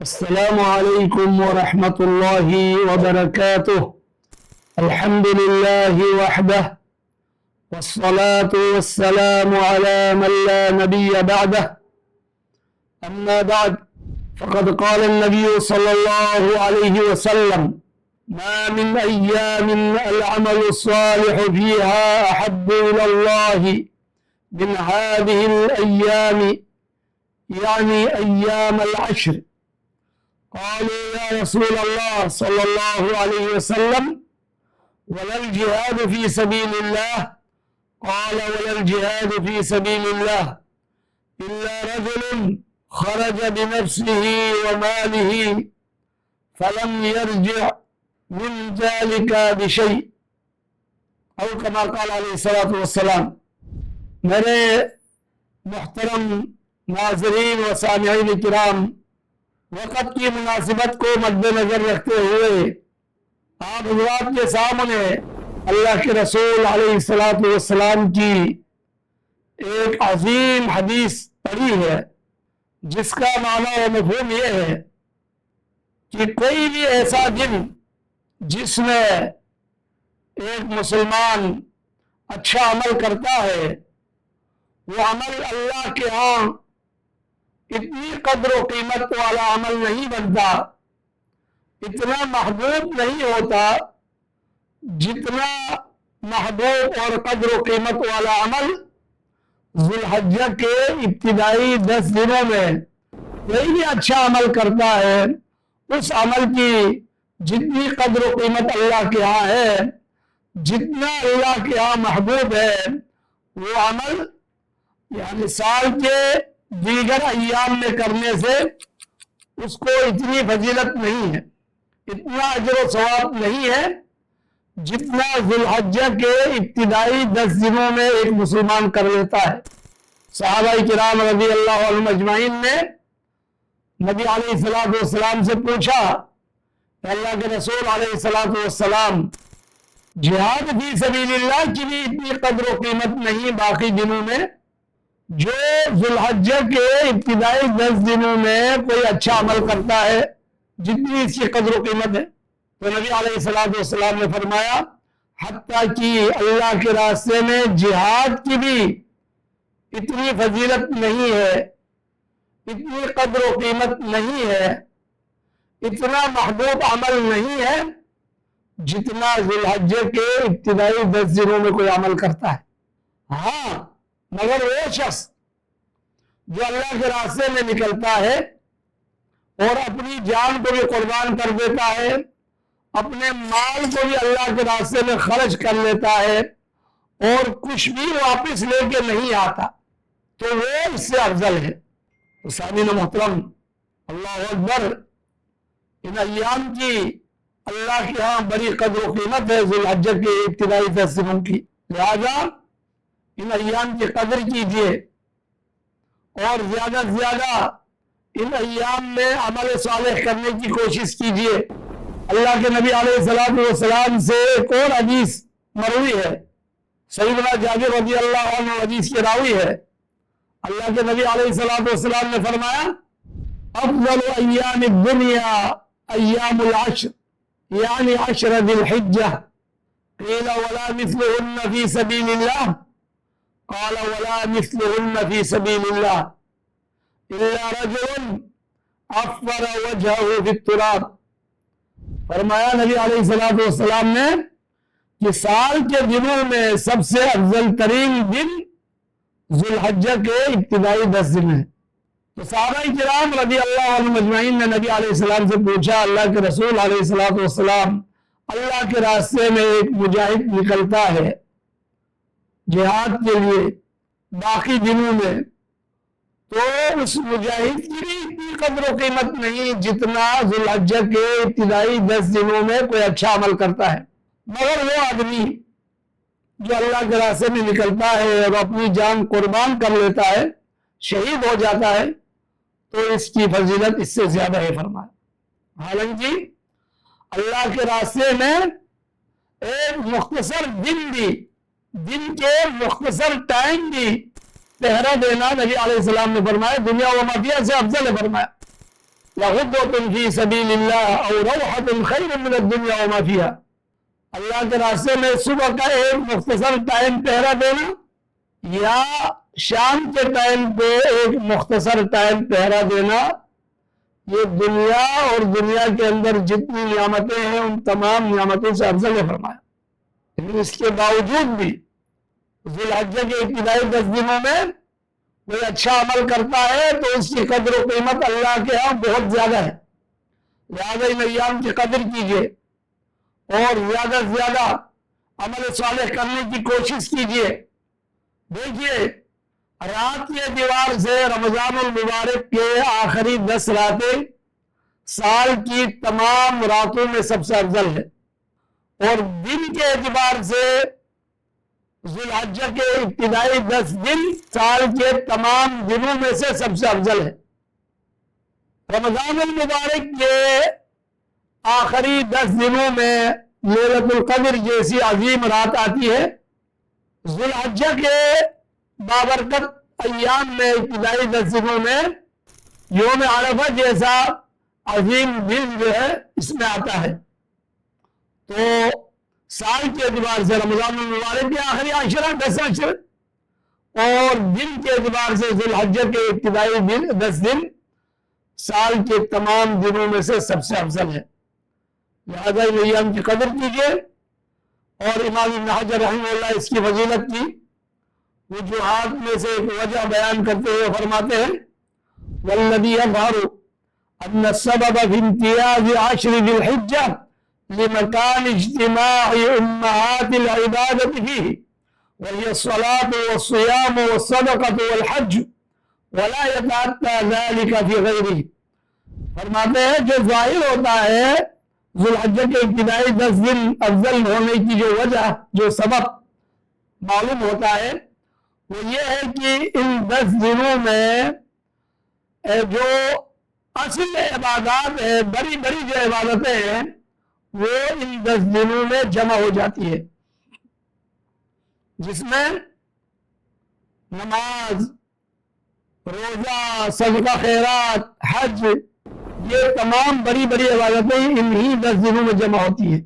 السلام عليكم ورحمة الله وبركاته. الحمد لله وحده، والصلاة والسلام على من لا نبي بعده. أما بعد، فقد قال النبي صلى الله عليه وسلم: ما من أيام العمل الصالح فيها أحب إلى الله من هذه الأيام، يعني أيام العشر. قالوا: يا رسول الله صلى الله عليه وسلم، ولا الجهاد في سبيل الله؟ قال: ولا الجهاد في سبيل الله إلا رجل خرج بنفسه وماله فلم يرجع من ذلك بشيء، أو كما قال عليه الصلاة والسلام. میرے محترم ناظرین و سامعین کرام، وقت کی مناسبت کو مد نظر رکھتے ہوئے آپ حضرات کے سامنے اللہ کے رسول علیہ السلام کی ایک عظیم حدیث پڑھی ہے، جس کا معنی و مفہوم یہ ہے کہ کوئی بھی ایسا دن جس میں ایک مسلمان اچھا عمل کرتا ہے، وہ عمل اللہ کے ہاں اتنی قدر و قیمت والا عمل نہیں بنتا، اتنا محبوب نہیں ہوتا جتنا محبوب اور قدر و قیمت والا عمل ذو الحجہ کے ابتدائی 10 دنوں میں کوئی بھی اچھا عمل کرتا ہے، اس عمل کی جتنی قدر و قیمت اللہ کے ہاں ہے، جتنا اللہ کے ہاں محبوب ہے، وہ عمل یعنی سال کے دیگر ایام میں کرنے سے اس کو اتنی فضیلت نہیں ہے، اتنا اجر و ثواب نہیں ہے جتنا ذو الحجہ کے ابتدائی 10 دنوں میں ایک مسلمان کر لیتا ہے۔ صحابہ کرام رضی اللہ عنہم اجمعین نے نبی علیہ السلام سے پوچھا کہ اللہ کے رسول علیہ السلام، جہاد فی سبیل اللہ کی بھی اتنی قدر و قیمت نہیں باقی دنوں میں؟ جو ذو الحجہ کے ابتدائی 10 دنوں میں کوئی اچھا عمل کرتا ہے، جتنی اس کی قدر و قیمت ہے؟ تو نبی علیہ السلام نے فرمایا، حتیٰ کہ اللہ کے راستے میں جہاد کی بھی اتنی فضیلت نہیں ہے، اتنی قدر و قیمت نہیں ہے، اتنا محبوب عمل نہیں ہے جتنا ذو الحجہ کے ابتدائی 10 دنوں میں کوئی عمل کرتا ہے۔ ہاں، مگر وہ شخص جو اللہ کے راستے میں نکلتا ہے اور اپنی جان کو بھی قربان کر دیتا ہے، اپنے مال کو بھی اللہ کے راستے میں خرچ کر لیتا ہے اور کچھ بھی واپس لے کے نہیں آتا، تو وہ اس سے افضل ہے۔ تو سامعین محترم، اللہ اکبر، ان ایام کی اللہ کے ہاں بڑی قدر و قیمت ہے، ذو الحجہ کے ابتدائی 10 دنوں کی، لہذا ان ایام کی قدر کیجئے اور زیادہ سے زیادہ ان ایام میں عمل صالح کرنے کی کوشش کیجئے۔ اللہ کے نبی علیہ السلام سے ایک اور حدیث مروی ہے، سیدنا جابر رضی اللہ عنہ حدیث کے راوی ہے۔ اللہ کے نبی علیہ السلام نے فرمایا: افضل ایام الدنیا ایام العشر، یعنی 10 ذی الحجہ۔ قیل ولا مثلهن فی سبیل اللہ؟ قال ولا مثلهن في سبيل الله إلا رجل عفر وجهه في التراب۔ فرمایا نبی علیہ السلام نے کہ سال کے دنوں میں سب سے افضل ترین دن ذو الحجہ کے ابتدائی 10 دن ہیں۔ تو صحابہ کرام رضی اللہ عنہم اجمعین نے نبی علیہ السلام سے پوچھا، اللہ کے رسول علیہ السلام، اللہ کے راستے میں ایک مجاہد نکلتا ہے جہاد کے لیے باقی دنوں میں، تو اس مجاہد کی بھی اتنی قدر و قیمت نہیں جتنا ذو الحجہ کے ابتدائی 10 دنوں میں کوئی اچھا عمل کرتا ہے۔ مگر وہ آدمی جو اللہ کے راستے میں نکلتا ہے اور اپنی جان قربان کر لیتا ہے، شہید ہو جاتا ہے، تو اس کی فضیلت اس سے زیادہ ہے فرمایا۔ حالانکہ اللہ کے راستے میں ایک مختصر دن کے مختصر ٹائم بھی پہرا دینا نبی علیہ السلام نے فرمایا دنیا و ما فیہا سے افضل ہے فرمایا۔ لغدوۃ فی سبیل اللہ او روحۃ خیر من الدنیا وما فیہا، اللہ کے راستے میں صبح کا ایک مختصر ٹائم پہرا دینا یا شام کے ٹائم پہ ایک مختصر ٹائم پہرا دینا، یہ دنیا اور دنیا کے اندر جتنی نعمتیں ہیں ان تمام نعمتوں سے افضل ہے فرمایا۔ لیکن اس کے باوجود بھی ذی الحجہ کے ابتدائی 10 دنوں میں کوئی اچھا عمل کرتا ہے تو اس کی قدر و قیمت اللہ کے ہاں بہت زیادہ ہے، لہذا ان ایام کی قدر کیجیے اور زیادہ سے زیادہ عمل صالح کرنے کی کوشش کیجیے۔ دیکھیے رات کے اعتبار سے رمضان المبارک کے آخری 10 راتیں سال کی تمام راتوں میں سب سے افضل ہے، اور دن کے اعتبار سے ذی الحجہ کے ابتدائی 10 دن سال کے تمام دنوں میں سے سب سے افضل ہے۔ رمضان المبارک کے آخری 10 دنوں میں لیلۃ القدر جیسی عظیم رات آتی ہے، ذی الحجہ کے بابرکت ایام میں ابتدائی 10 دنوں میں یوم عرفہ جیسا عظیم دن جو ہے اس میں آتا ہے۔ تو سال کے اعتبار سے رمضان المبارک کے آخری 10 عشرہ اور دن کے اعتبار سے ذی الحجہ کے ابتدائی 10 دن سال کے تمام دنوں میں سے سب سے افضل ہے، لہذا ان ایام کی قدر کیجیے۔ اور امام ابن حجر رحمہ اللہ اس کی فضیلت کی وجوہات میں سے ایک وجہ بیان کرتے ہوئے فرماتے ہیں والذی یظہر ان السبب فی امتیاز 10 ذی الحجہ لمکان اجتماع امہات العبادۃ فیہ وہی الصلاۃ والصیام والصدقۃ والحج ولا یتأتی ذلک فی غیرہ۔ فرماتے ہیں جو ظاہر ہوتا ہے ذی الحجہ کے ابتدائی 10 دن افضل ہونے کی جو وجہ جو سبب معلوم ہوتا ہے وہ یہ ہے کہ ان 10 دنوں میں جو اصل عبادات ہیں، بڑی بڑی جو عبادتیں ہیں وہ ان 10 دنوں میں جمع ہو جاتی ہے، جس میں نماز، روزہ، صدقہ خیرات، حج، یہ تمام بڑی بڑی عبادتیں انہی 10 دنوں میں جمع ہوتی ہیں،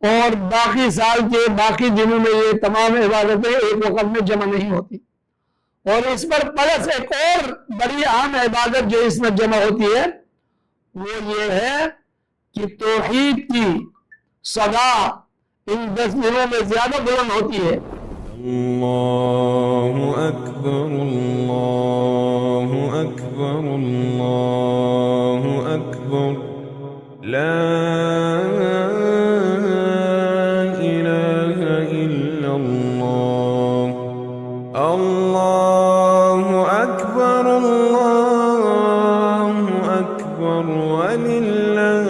اور باقی سال کے باقی دنوں میں یہ تمام عبادتیں ایک وقت میں جمع نہیں ہوتی۔ اور اس پر پلس ایک اور بڑی اہم عبادت جو اس میں جمع ہوتی ہے وہ یہ ہے کہ توحید کی صدا ان 10 دنوں میں زیادہ بلند ہوتی ہے۔ اللہ اکبر اللہ اکبر اللہ اکبر لا الہ الا اللہ اللہ اکبر وللہ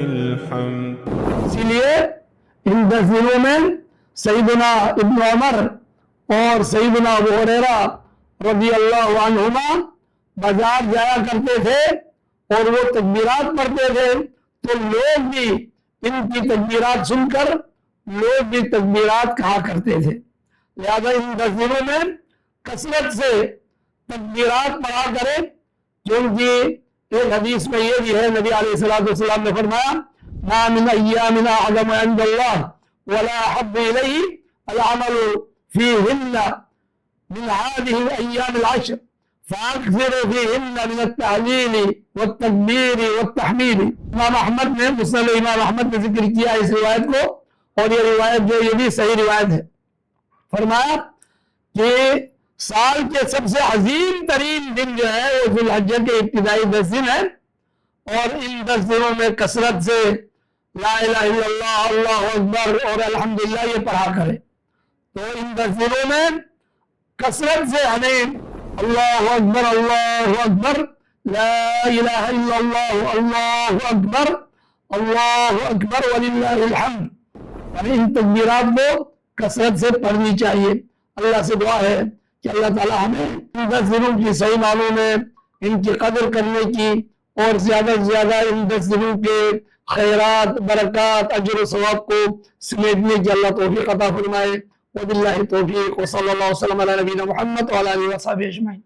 الحمد۔ اسی لیے ان 10 دنوں میں سیدنا ابن عمر اور سیدنا ابو ہریرہ رضی اللہ عنہما بازار جایا کرتے تھے اور وہ تکبیرات پڑھتے تھے تو لوگ بھی ان کی تکبیرات سن کر لوگ بھی تکبیرات کہا کرتے تھے، لہذا ان 10 دنوں میں کثرت سے تکبیرات پڑھا کریں، کیونکہ ایک حدیث میں یہ بھی ہے نبی علیہ الصلوۃ والسلام نے فرمایا ما من ایام اعظم عند اللہ ولا احب الیہ العمل فیہن من هذه الايام العشر فاکثروا فیہن من التہلیل والتکبیر والتحمیل۔ امام احمد نے مسند امام احمد نے ذکر کیا اس روایت کو، اور یہ روایت جو یہ بھی صحیح روایت ہے۔ فرمایا کہ سال کے سب سے عظیم ترین دن جو ہے وہ ذی الحجہ کے ابتدائی 10 دن ہے، اور ان 10 دنوں میں کثرت سے لا الہ الا اللہ، اللہ اکبر اور الحمدللہ یہ پڑھا کرے۔ تو ان 10 دنوں میں کثرت سے ہمیں اللہ اکبر لا الہ الا اللہ اللہ اکبر وللہ الحمد، یعنی ان تکبیرات کو کثرت سے پڑھنی چاہیے۔ اللہ سے دعا ہے کہ اللہ تعالی ہمیں ان 10 دنوں کی صحیح معنوں میں ان کی قدر کرنے کی اور زیادہ سے زیادہ ان 10 دنوں کے خیرات، برکات، اجر و ثواب کو سمیٹنے کی اللہ توفیق عطا فرمائے۔ وباللہ توفیق، وصلی اللہ وسلم علی نبینا محمد وعلی آلہ وصحبہ اجمعین۔